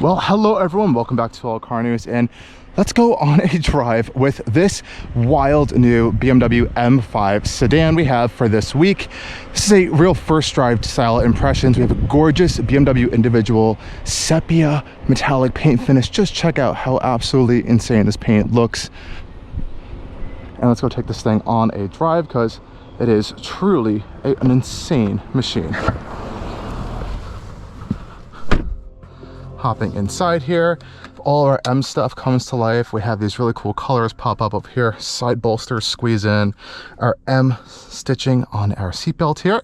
Well, hello everyone, welcome back to Allcarnews, and let's go on a drive with this wild new BMW M5 Sedan we have for this week. This is a real first drive style impressions. We have a gorgeous BMW Individual Sepia Metallic paint finish. Just check out how absolutely insane this paint looks. And let's go take this thing on a drive because it is truly an insane machine. Hopping inside here, all our M stuff comes to life. We have these really cool colors pop up here. Side bolsters squeeze in. Our M stitching on our seatbelt here.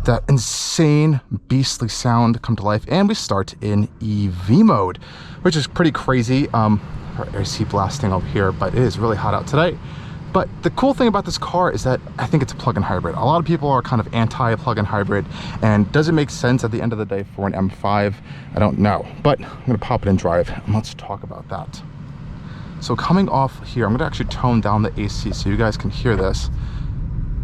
That insane beastly sound come to life, and we start in EV mode, which is pretty crazy. Our AC blasting up here, but it is really hot out today. But the cool thing about this car is that I think it's a plug-in hybrid. A lot of people are kind of anti-plug-in hybrid, and does it make sense at the end of the day for an M5? I don't know, but I'm gonna pop it in drive and let's talk about that. So coming off here, I'm gonna actually tone down the AC so you guys can hear this,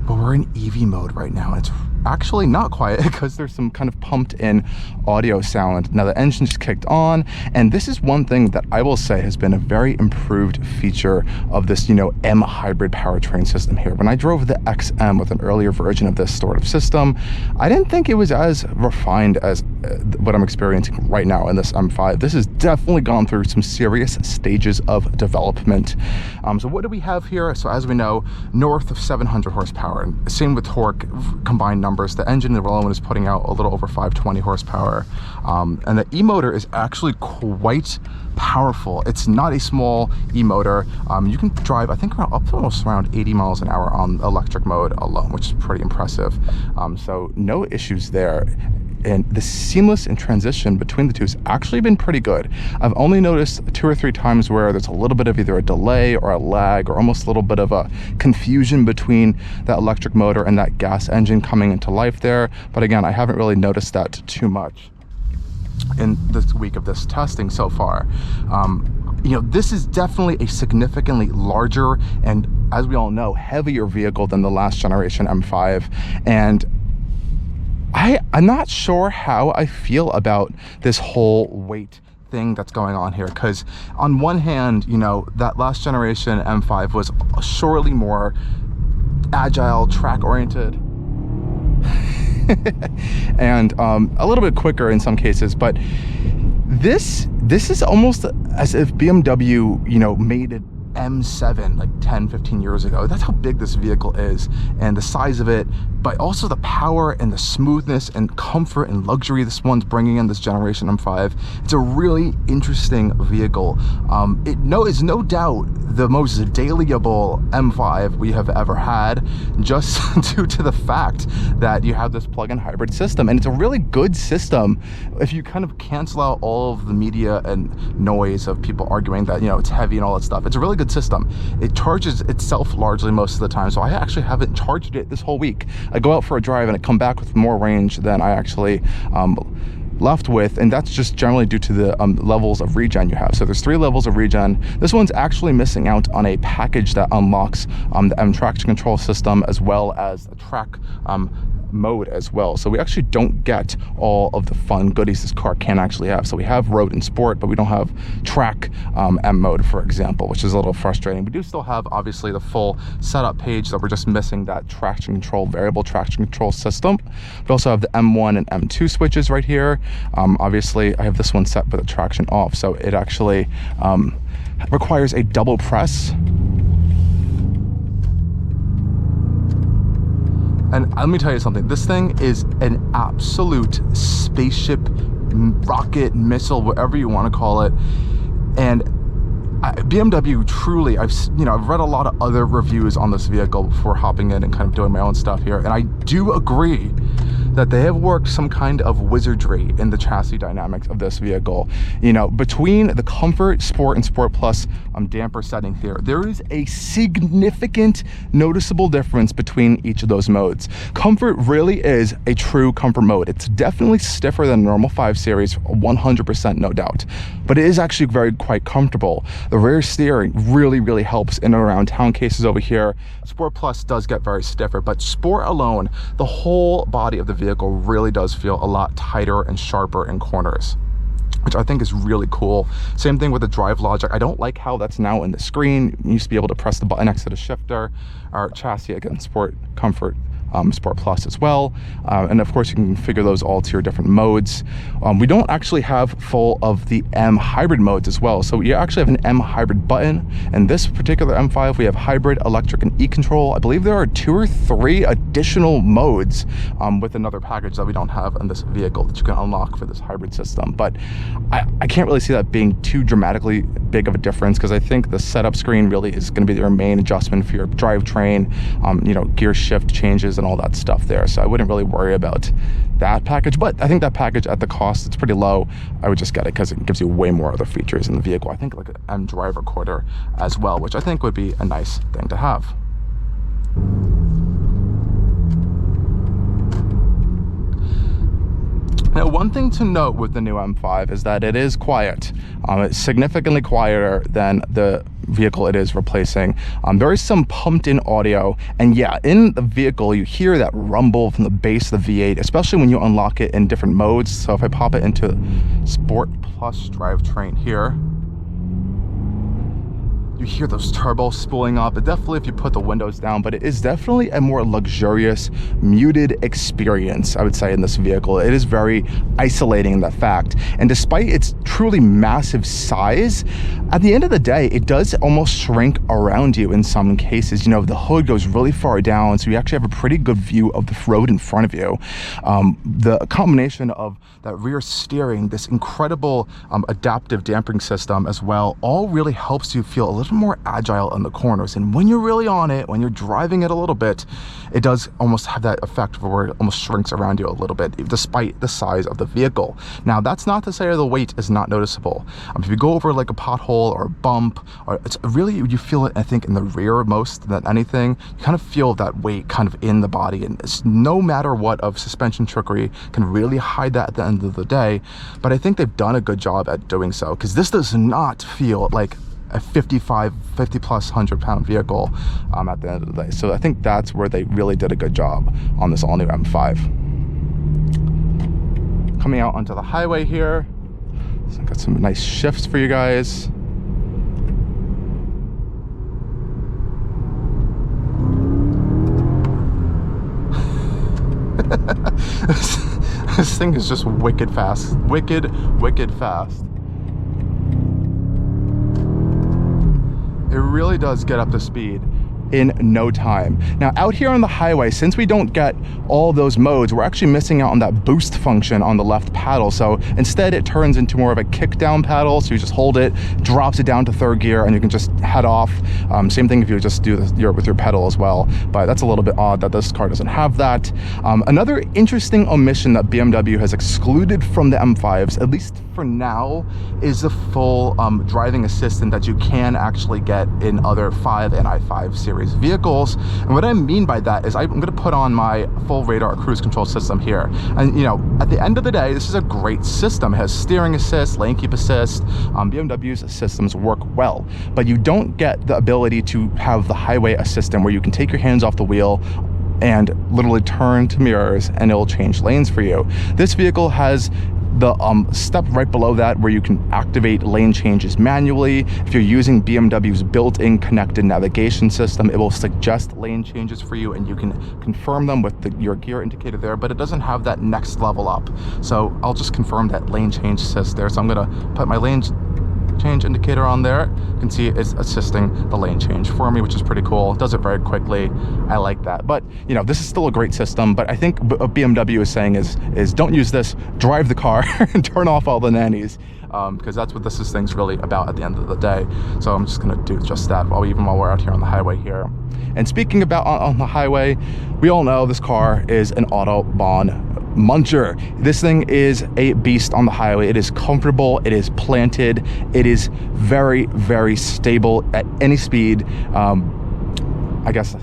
but we're in EV mode right now. It's actually not quiet because there's some kind of pumped in audio sound. Now the engine just kicked on, and this is one thing that I will say has been a very improved feature of this, M hybrid powertrain system here. When I drove the XM with an earlier version of this sort of system, I didn't think it was as refined as what I'm experiencing right now in this M5. This has definitely gone through some serious stages of development. So what do we have here? So as we know, north of 700 horsepower, and same with torque, combined numbers. The engine alone is putting out a little over 520 horsepower, and the e-motor is actually quite powerful. It's not a small e-motor. You can drive, I think, up to almost around 80 miles an hour on electric mode alone, which is pretty impressive. So no issues there. And the seamless in transition between the two has actually been pretty good. I've only noticed 2 or 3 times where there's a little bit of either a delay or a lag or almost a little bit of a confusion between that electric motor and that gas engine coming into life there. But again, I haven't really noticed that too much in this week of this testing so far. This is definitely a significantly larger and, as we all know, heavier vehicle than the last generation M5. And I'm not sure how I feel about this whole weight thing that's going on here, because on one hand, that last generation M5 was surely more agile, track oriented, and a little bit quicker in some cases. But this is almost as if BMW, made it M7 like 10-15 years ago. That's how big this vehicle is, and the size of it, but also the power and the smoothness and comfort and luxury this one's bringing in, this generation M5. It's a really interesting vehicle. It is no doubt the most dailyable M5 we have ever had, just due to the fact that you have this plug-in hybrid system, and it's a really good system if you kind of cancel out all of the media and noise of people arguing that it's heavy and all that stuff. It's a really good system. It charges itself largely most of the time, so I actually haven't charged it this whole week. I go out for a drive and I come back with more range than I actually left with, and that's just generally due to the levels of regen you have. So there's 3 levels of regen. This one's actually missing out on a package that unlocks the M traction control system as well as a track mode as well. So we actually don't get all of the fun goodies this car can actually have. So we have road and sport, but we don't have track M mode, for example, which is a little frustrating. We do still have obviously the full setup page, that we're just missing that traction control, variable traction control system. We also have the M1 and M2 switches right here. Obviously I have this one set for the traction off, so it actually requires a double press. And let me tell you something, this thing is an absolute spaceship, rocket, missile, whatever you want to call it. And BMW truly, I've read a lot of other reviews on this vehicle before hopping in and kind of doing my own stuff here, and I do agree that they have worked some kind of wizardry in the chassis dynamics of this vehicle. Between the Comfort, Sport, and Sport Plus damper setting here, there is a significant noticeable difference between each of those modes. Comfort really is a true comfort mode. It's definitely stiffer than normal 5 Series, 100%, no doubt, but it is actually quite comfortable. The rear steering really, really helps in and around town cases over here. Sport Plus does get very stiffer, but Sport alone, the whole body of the vehicle vehicle really does feel a lot tighter and sharper in corners, which I think is really cool. Same thing with the drive logic. I don't like how that's now in the screen. You used to be able to press the button next to the shifter. Our chassis, again, Sport, Comfort, Sport Plus as well. And of course, you can configure those all to your different modes. We don't actually have full of the M hybrid modes as well. So you actually have an M hybrid button. And this particular M5, we have hybrid, electric, and e-control. I believe there are 2 or 3 additional modes with another package that we don't have in this vehicle that you can unlock for this hybrid system. But I can't really see that being too dramatically big of a difference, because I think the setup screen really is going to be your main adjustment for your drivetrain, you know, gear shift changes and all that stuff there. So I wouldn't really worry about that package, but I think that package at the cost, it's pretty low. I would just get it because it gives you way more other features in the vehicle. I think like an M drive recorder as well, which I think would be a nice thing to have. Now, one thing to note with the new M5 is that it is quiet. It's significantly quieter than the vehicle it is replacing. There is some pumped in audio, and yeah, in the vehicle you hear that rumble from the base of the V8, especially when you unlock it in different modes. So if I pop it into Sport Plus drivetrain here, you hear those turbos spooling up. But definitely if you put the windows down, but it is definitely a more luxurious, muted experience, I would say, in this vehicle. It is very isolating in that fact. And despite its truly massive size, at the end of the day, it does almost shrink around you in some cases. You know, the hood goes really far down, so you actually have a pretty good view of the road in front of you. The combination of that rear steering, this incredible adaptive damping system as well, all really helps you feel a little more agile in the corners. And when you're really on it, when you're driving it a little bit, it does almost have that effect where it almost shrinks around you a little bit, despite the size of the vehicle. Now, that's not to say the weight is not noticeable. If you go over like a pothole or a bump, or it's really, you feel it, I think, in the rear most than anything. You kind of feel that weight kind of in the body, and it's no matter what of suspension trickery can really hide that at the end of the day. But I think they've done a good job at doing so, because this does not feel like a 50 plus 100-pound vehicle at the end of the day. So I think that's where they really did a good job on this all new M5. Coming out onto the highway here, so I got some nice shifts for you guys. This thing is just wicked fast, wicked fast. It really does get up to speed in no time. Now, out here on the highway, since we don't get all those modes, we're actually missing out on that boost function on the left paddle. So instead it turns into more of a kick down paddle. So you just hold it, drops it down to 3rd gear, and you can just head off. Same thing if you just do this with your pedal as well, but that's a little bit odd that this car doesn't have that. Another interesting omission that BMW has excluded from the M5s, at least for now, is the full driving assistant that you can actually get in other 5 and i5 series vehicles. And what I mean by that is I'm going to put on my full radar cruise control system here, and you know, at the end of the day, this is a great system. It has steering assist, lane keep assist. BMW's systems work well, but you don't get the ability to have the highway assistant where you can take your hands off the wheel and literally turn to mirrors and it'll change lanes for you. This vehicle has the step right below that where you can activate lane changes manually. If you're using BMW's built-in connected navigation system, it will suggest lane changes for you and you can confirm them with your gear indicator there, but it doesn't have that next level up. So I'll just confirm that lane change assist there. So I'm gonna put my lane change indicator on there. You can see it's assisting the lane change for me, which is pretty cool. It does it very quickly. I like that. But you know, this is still a great system, but I think what BMW is saying is don't use this, drive the car and turn off all the nannies, because that's what this thing's really about at the end of the day. So I'm just gonna do just that while we're out here on the highway here. And speaking about on the highway, we all know this car is an Autobahn muncher. This thing is a beast on the highway. It is comfortable, it is planted, it is very, very stable at any speed. I guess I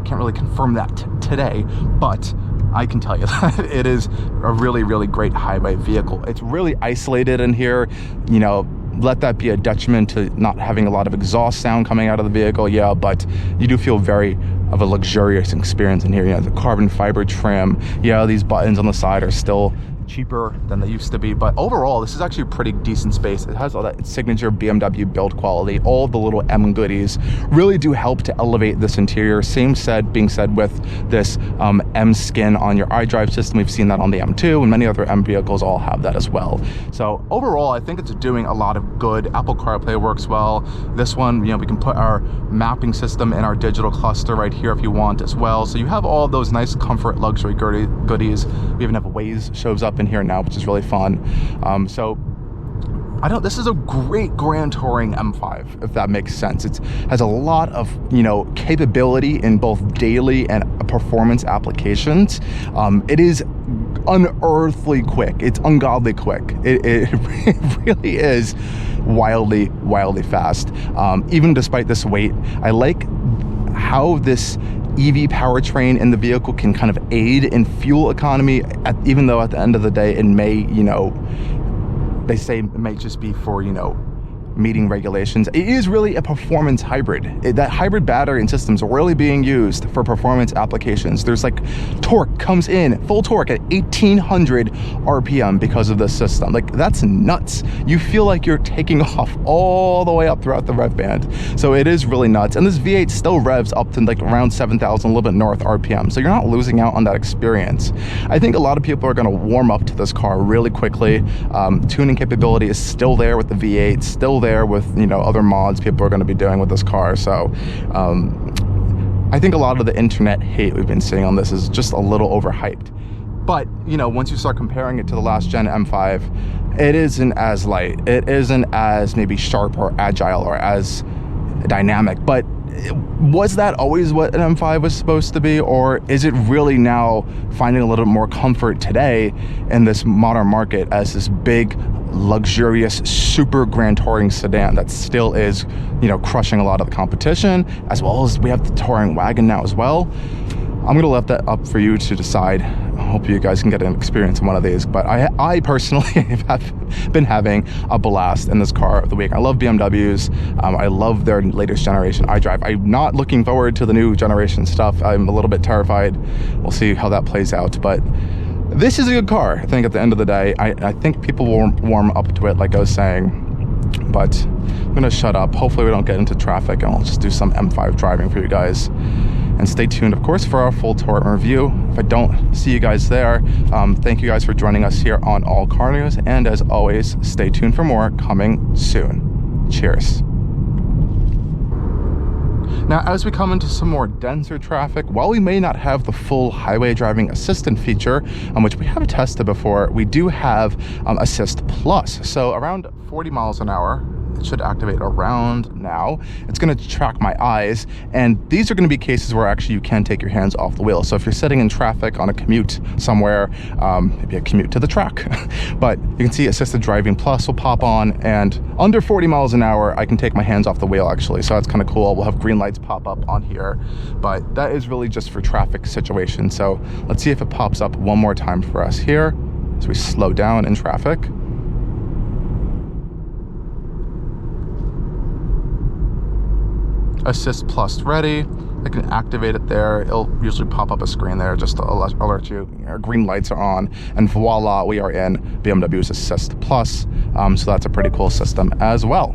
can't really confirm that today, but I can tell you that it is a really, really great highway vehicle. It's really isolated in here, you know. Let that be a detriment to not having a lot of exhaust sound coming out of the vehicle, yeah, but you do feel very, of a luxurious experience in here. You know, the carbon fiber trim. Yeah, these buttons on the side are still cheaper than they used to be, but overall this is actually a pretty decent space. It has all that signature BMW build quality. All the little M goodies really do help to elevate this interior. Same being said with this M skin on your iDrive system. We've seen that on the M2, and many other M vehicles all have that as well. So overall, I think it's doing a lot of good. Apple CarPlay works well. This one, you know, we can put our mapping system in our digital cluster right here if you want as well. So you have all those nice comfort luxury goodies. We even have Waze shows up in here now, which is really fun. So this is a great grand touring M5, if that makes sense. It has a lot of, you know, capability in both daily and performance applications. It is unearthly quick. It's ungodly quick. It really is wildly fast. Even despite this weight, I like how this EV powertrain in the vehicle can kind of aid in fuel economy, even though at the end of the day it may, you know, they say it may just be for, you know, meeting regulations. It is really a performance hybrid. That hybrid battery and systems are really being used for performance applications. There's like torque comes in full torque at 1800 RPM because of this system. Like, that's nuts. You feel like you're taking off all the way up throughout the rev band. So it is really nuts. And this V8 still revs up to like around 7,000, a little bit north RPM. So you're not losing out on that experience. I think a lot of people are going to warm up to this car really quickly. Tuning capability is still there with the V8, still there with, you know, other mods people are going to be doing with this car. So I think a lot of the internet hate we've been seeing on this is just a little overhyped. But, you know, once you start comparing it to the last gen M5, it isn't as light, it isn't as maybe sharp or agile or as dynamic. But was that always what an M5 was supposed to be, or is it really now finding a little bit more comfort today in this modern market as this big, luxurious, super grand touring sedan that still is, you know, crushing a lot of the competition, as well as we have the touring wagon now as well? I'm gonna let that up for you to decide. I hope you guys can get an experience in one of these, but I personally have been having a blast in this car of the week. I love BMWs. I love their latest generation iDrive. I'm not looking forward to the new generation stuff. I'm a little bit terrified. We'll see how that plays out, but this is a good car. I think at the end of the day, I think people will warm up to it, like I was saying, but I'm gonna shut up. Hopefully we don't get into traffic, and I'll just do some M5 driving for you guys. And stay tuned, of course, for our full tour review. If I don't see you guys there, thank you guys for joining us here on Allcarnews. And as always, stay tuned for more coming soon. Cheers. Now, as we come into some more denser traffic, while we may not have the full highway driving assistant feature, which we have tested before, we do have Assist Plus. So around 40 miles an hour, it should activate around now. It's going to track my eyes, and these are going to be cases where actually you can take your hands off the wheel. So if you're sitting in traffic on a commute somewhere, maybe a commute to the track, but you can see Assisted Driving Plus will pop on, and under 40 miles an hour, I can take my hands off the wheel actually. So that's kind of cool. We'll have green lights pop up on here, but that is really just for traffic situations. So let's see if it pops up one more time for us here as we slow down in traffic. Assist Plus ready. I can activate it there. It'll usually pop up a screen there just to alert you. Our green lights are on, and voila, we are in BMW's Assist Plus. So that's a pretty cool system as well.